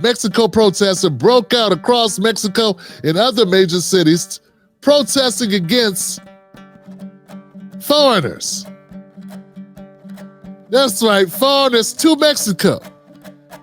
Mexico protests have broke out across Mexico and other major cities protesting against foreigners. That's right, foreigners to Mexico.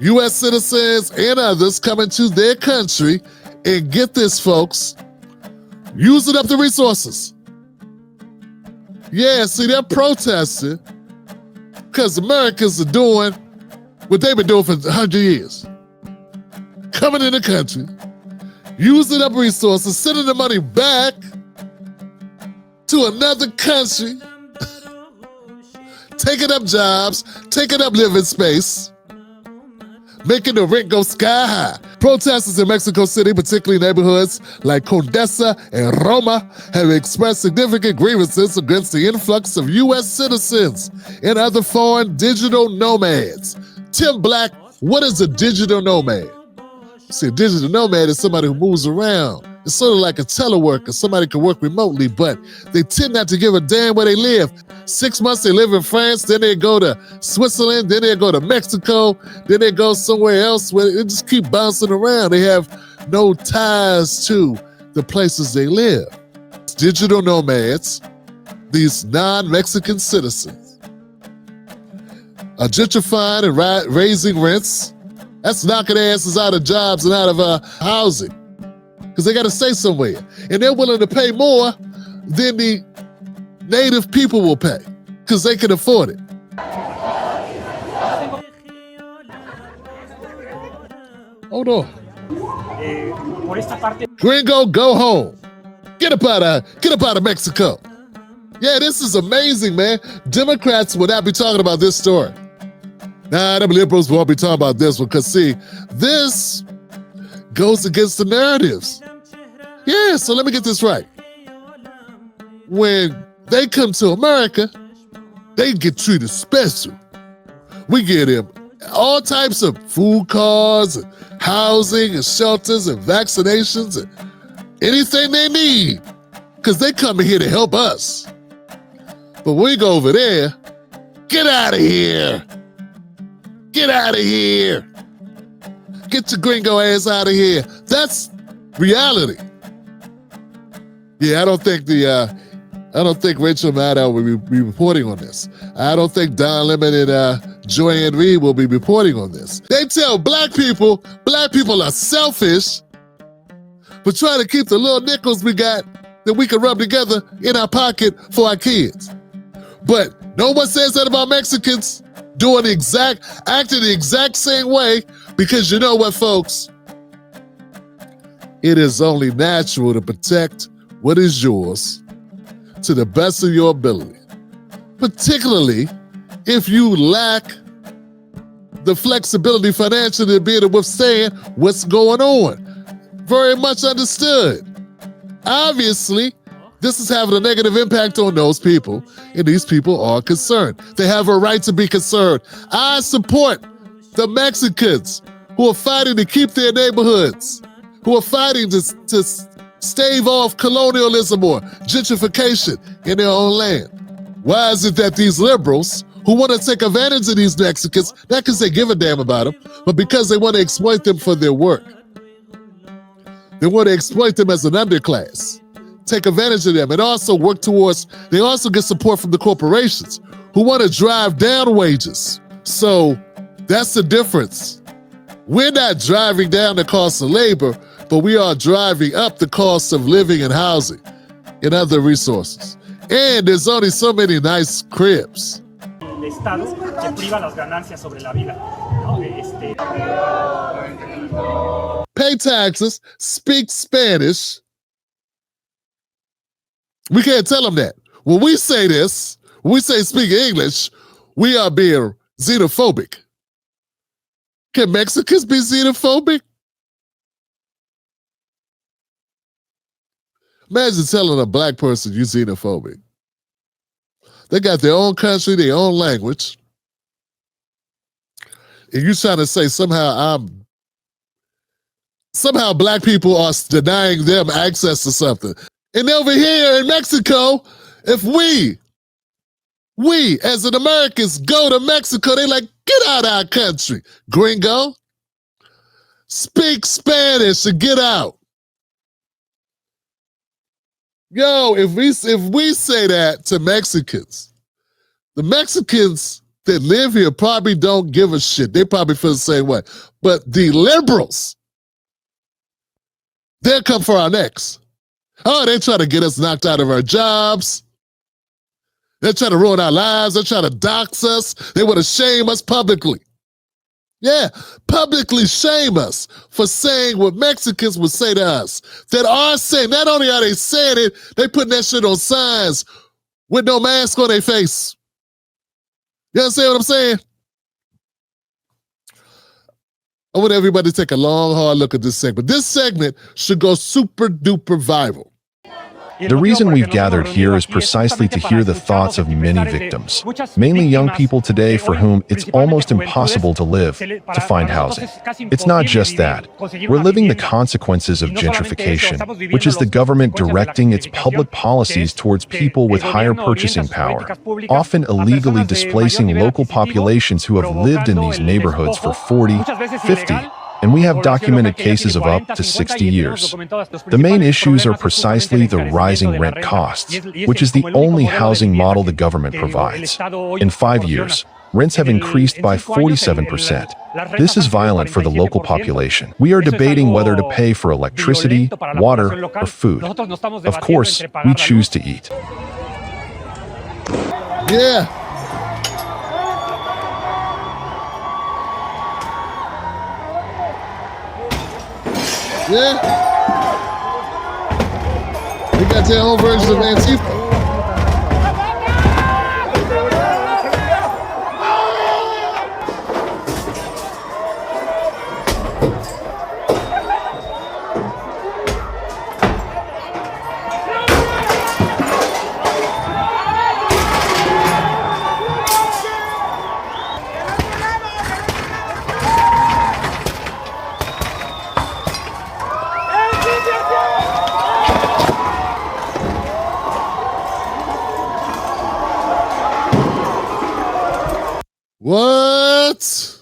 U.S. citizens and others coming to their country and get this, folks, using up the resources. Yeah, see, they're protesting because Americans are doing what they've been doing for 100 years. Coming in the country, using up resources, sending the money back to another country, taking up jobs, taking up living space, making the rent go sky high. Protesters in Mexico City, particularly neighborhoods like Condesa and Roma, have expressed significant grievances against the influx of U.S. citizens and other foreign digital nomads. Tim Black, what is a digital nomad? See, a digital nomad is somebody who moves around. It's sort of like a teleworker. Somebody can work remotely, but they tend not to give a damn where they live. 6 months they live in France, then they go to Switzerland, then they go to Mexico, then they go somewhere else where they just keep bouncing around. They have no ties to the places they live. Digital nomads, these non-Mexican citizens, are gentrifying and raising rents. That's knocking asses out of jobs and out of housing, because they got to stay somewhere. And they're willing to pay more than the native people will pay, because they can afford it. Hold on. Gringo, go home. Get up out of Mexico. Yeah, this is amazing, man. Democrats will not be talking about this story. Nah, them liberals won't be talking about this one, because see, this goes against the narratives. Yeah, so let me get this right. When they come to America, they get treated special. We get them all types of food cards and housing and shelters and vaccinations and anything they need, because they come in here to help us. But when we go over there, get out of here. Get out of here. Get your gringo ass out of here. That's reality. Yeah, I don't think Rachel Maddow will be reporting on this. I don't think Don Lemon and Joanne Reed will be reporting on this. They tell black people are selfish, but trying to keep the little nickels we got that we can rub together in our pocket for our kids. But no one says that about Mexicans acting the exact same way, because you know what, folks? It is only natural to protect what is yours to the best of your ability, particularly if you lack the flexibility financially to be able to withstand what's going on. Very much understood. Obviously, this is having a negative impact on those people, and these people are concerned. They have a right to be concerned. I support the Mexicans who are fighting to keep their neighborhoods, who are fighting to stave off colonialism or gentrification in their own land. Why is it that these liberals who want to take advantage of these Mexicans, not because they give a damn about them, but because they want to exploit them for their work? They want to exploit them as an underclass, take advantage of them, and also they also get support from the corporations who want to drive down wages. So that's the difference. We're not driving down the cost of labor, but we are driving up the cost of living and housing and other resources. And there's only so many nice cribs. El Estado que priva las ganancias sobre la vida, ¿no? Pay taxes, speak Spanish. We can't tell them that. When we say this, when we say speak English, we are being xenophobic. Can Mexicans be xenophobic? Imagine telling a black person you're xenophobic. They got their own country, their own language. And you're trying to say somehow black people are denying them access to something. And over here in Mexico, if we as an Americans go to Mexico, they like, get out of our country, gringo. Speak Spanish and get out. Yo, if we say that to Mexicans, the Mexicans that live here probably don't give a shit. They probably feel the same way. But the liberals, they'll come for our necks. Oh, they try to get us knocked out of our jobs. They're trying to ruin our lives. They're trying to dox us. They want to shame us publicly. Yeah, publicly shame us for saying what Mexicans would say to us. That are saying, not only are they saying it, they putting that shit on signs with no mask on their face. You understand what I'm saying? I want everybody to take a long, hard look at this segment. This segment should go super duper viral. The reason we've gathered here is precisely to hear the thoughts of many victims, mainly young people today for whom it's almost impossible to live, to find housing. It's not just that. We're living the consequences of gentrification, which is the government directing its public policies towards people with higher purchasing power, often illegally displacing local populations who have lived in these neighborhoods for 40, 50, and we have documented cases of up to 60 years. The main issues are precisely the rising rent costs, which is the only housing model the government provides. In 5 years, rents have increased by 47%. This is violent for the local population. We are debating whether to pay for electricity, water, or food. Of course, we choose to eat. Yeah. Yeah. They got their own version of Antifa. What?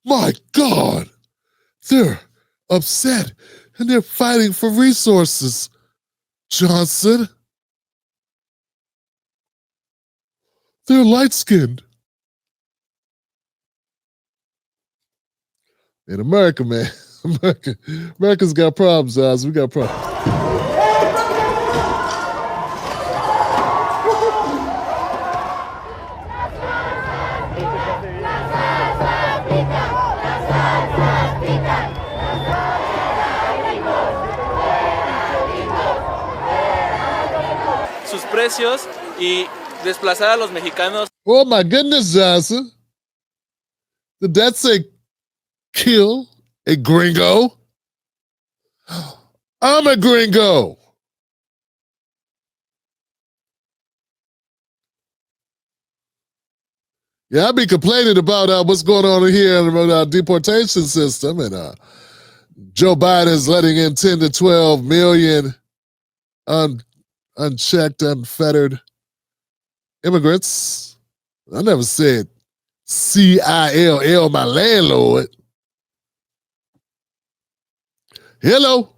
My God. They're upset and they're fighting for resources, Johnson. They're light-skinned. In America, man. America's got problems, guys. We got problems. Sus precios y desplazar a los mexicanos. Oh my goodness, Johnson. Did that say kill a gringo? I'm a gringo. Yeah, I be complaining about what's going on here in the deportation system, and Joe Biden is letting in 10 to 12 million unchecked, unfettered immigrants. I never said CILL, my landlord. Hello,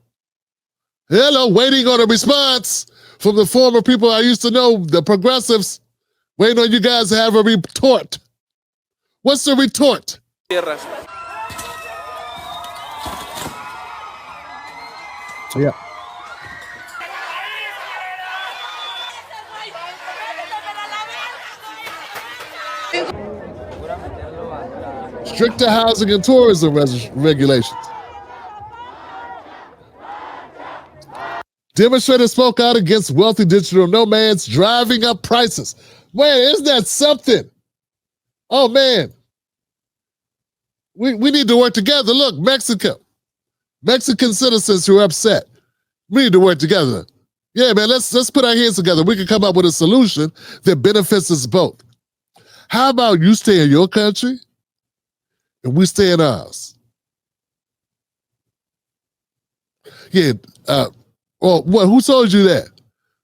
waiting on a response from the former people I used to know, the progressives. Waiting on you guys to have a retort. What's the retort? Tierras. Yeah. Stricter housing and tourism regulations. Demonstrators spoke out against wealthy digital nomads driving up prices. Man, isn't that something? Oh, man. We need to work together. Look, Mexican citizens who are upset. We need to work together. Yeah, man, let's put our hands together. We can come up with a solution that benefits us both. How about you stay in your country and we stay in ours? Yeah, well, what? Who told you that?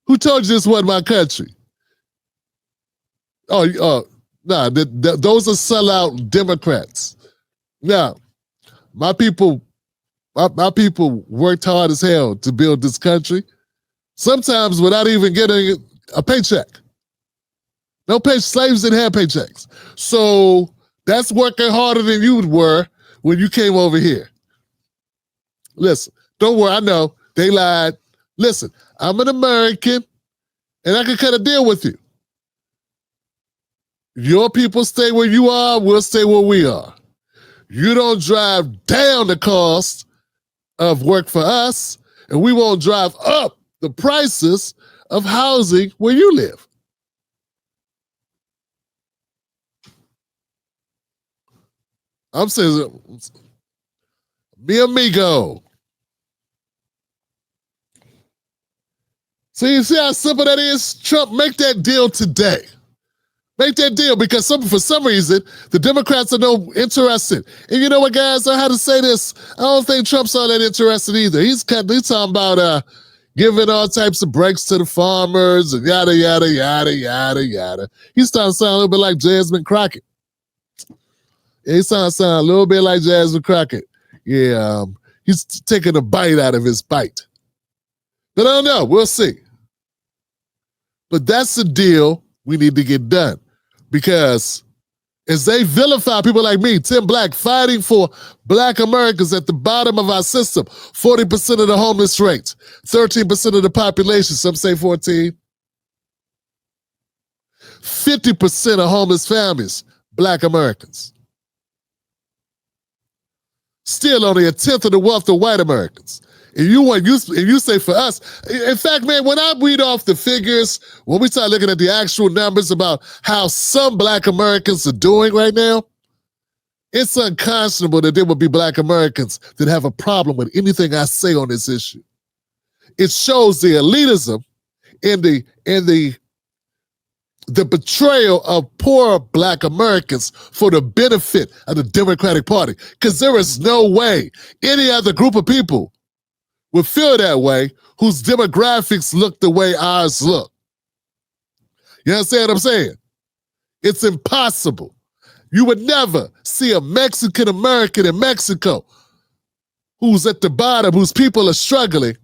Who told you this wasn't my country? Oh, Nah, those are sellout Democrats. Now, my people worked hard as hell to build this country, sometimes without even getting a paycheck. No pay, slaves didn't have paychecks. So that's working harder than you were when you came over here. Listen, don't worry, I know they lied. Listen, I'm an American and I can cut a deal with you. Your people stay where you are, we'll stay where we are. You don't drive down the cost of work for us, and we won't drive up the prices of housing where you live. I'm saying, mi amigo. So you see how simple that is? Trump, make that deal today. Make that deal, because for some reason, the Democrats are no interested. And you know what, guys? I had to say this. I don't think Trump's all that interested either. He's talking about giving all types of breaks to the farmers and yada, yada, yada, yada, yada. He's starting to sound a little bit like Jasmine Crockett. Yeah, he's starting to sound a little bit like Jasmine Crockett. Yeah, he's taking a bite out of his bite. But I don't know. We'll see. But that's the deal we need to get done. Because as they vilify people like me, Tim Black, fighting for Black Americans at the bottom of our system, 40% of the homeless rate, 13% of the population, some say 14, 50% of homeless families, Black Americans. Still only a tenth of the wealth of white Americans. And you say for us, in fact, man, when I read off the figures, when we start looking at the actual numbers about how some Black Americans are doing right now, it's unconscionable that there would be Black Americans that have a problem with anything I say on this issue. It shows the elitism and the betrayal of poor Black Americans for the benefit of the Democratic Party. Because there is no way any other group of people would feel that way whose demographics look the way ours look. You understand what I'm saying? It's impossible. You would never see a Mexican American in Mexico who's at the bottom, whose people are struggling,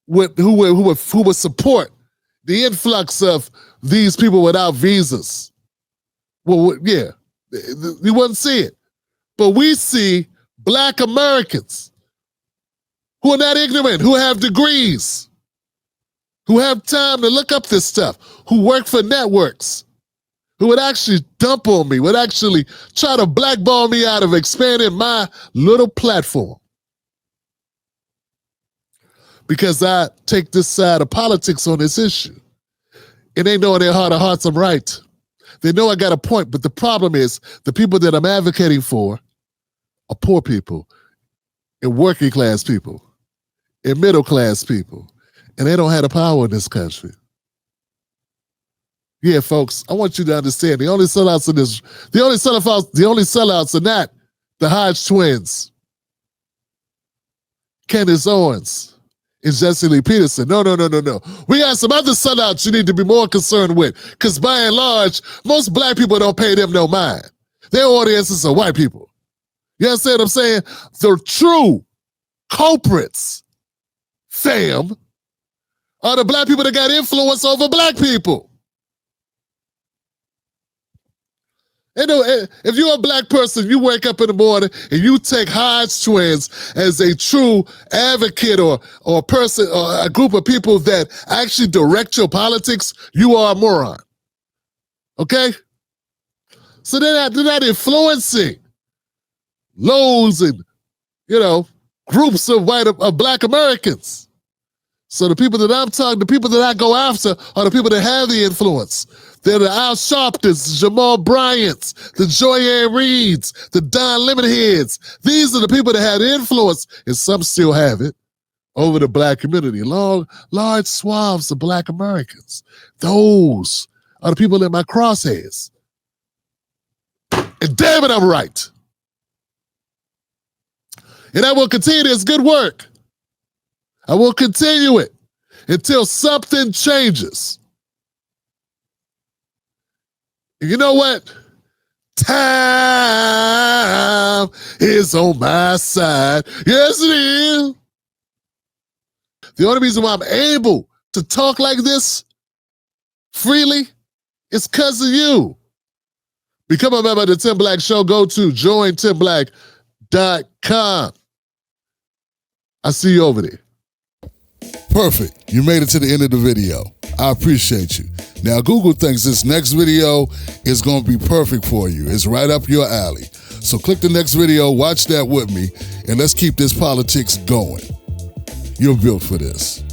who would support the influx of these people without visas. Well, yeah, you wouldn't see it. But we see Black Americans who are not ignorant, who have degrees, who have time to look up this stuff, who work for networks, who would actually dump on me, would actually try to blackball me out of expanding my little platform. Because I take this side of politics on this issue. And they know in their heart of hearts I'm right. They know I got a point, but the problem is the people that I'm advocating for are poor people and working class people and middle class people. And they don't have the power in this country. Yeah, folks, I want you to understand the only sellouts are not the Hodge twins, Candace Owens, and Jesse Lee Peterson. No. We got some other sellouts you need to be more concerned with, because by and large, most Black people don't pay them no mind. Their audiences are white people. You understand what I'm saying? The true culprits, fam, are the Black people that got influence over Black people. You know, if you're a Black person, you wake up in the morning and you take Hodge twins as a true advocate or a person or a group of people that actually direct your politics, you are a moron. Okay? So they're not influencing loads and, groups of Black Americans. So the people that I'm talking, the people that I go after are the people that have the influence. They're the Al Sharptons, the Jamal Bryans, the Joy Ann Reeds, the Don Lemonheads. These are the people that have the influence, and some still have it, over the Black community. Large swaths of Black Americans. Those are the people in my crosshairs. And damn it, I'm right. And I will continue this good work. I will continue it until something changes. You know what? Time is on my side. Yes, it is. The only reason why I'm able to talk like this freely is because of you. Become a member of the Tim Black Show. Go to jointimblack.com. I see you over there. Perfect. You made it to the end of the video. I appreciate you. Now, Google thinks this next video is going to be perfect for you. It's right up your alley. So click the next video, watch that with me, and let's keep this politics going. You're built for this.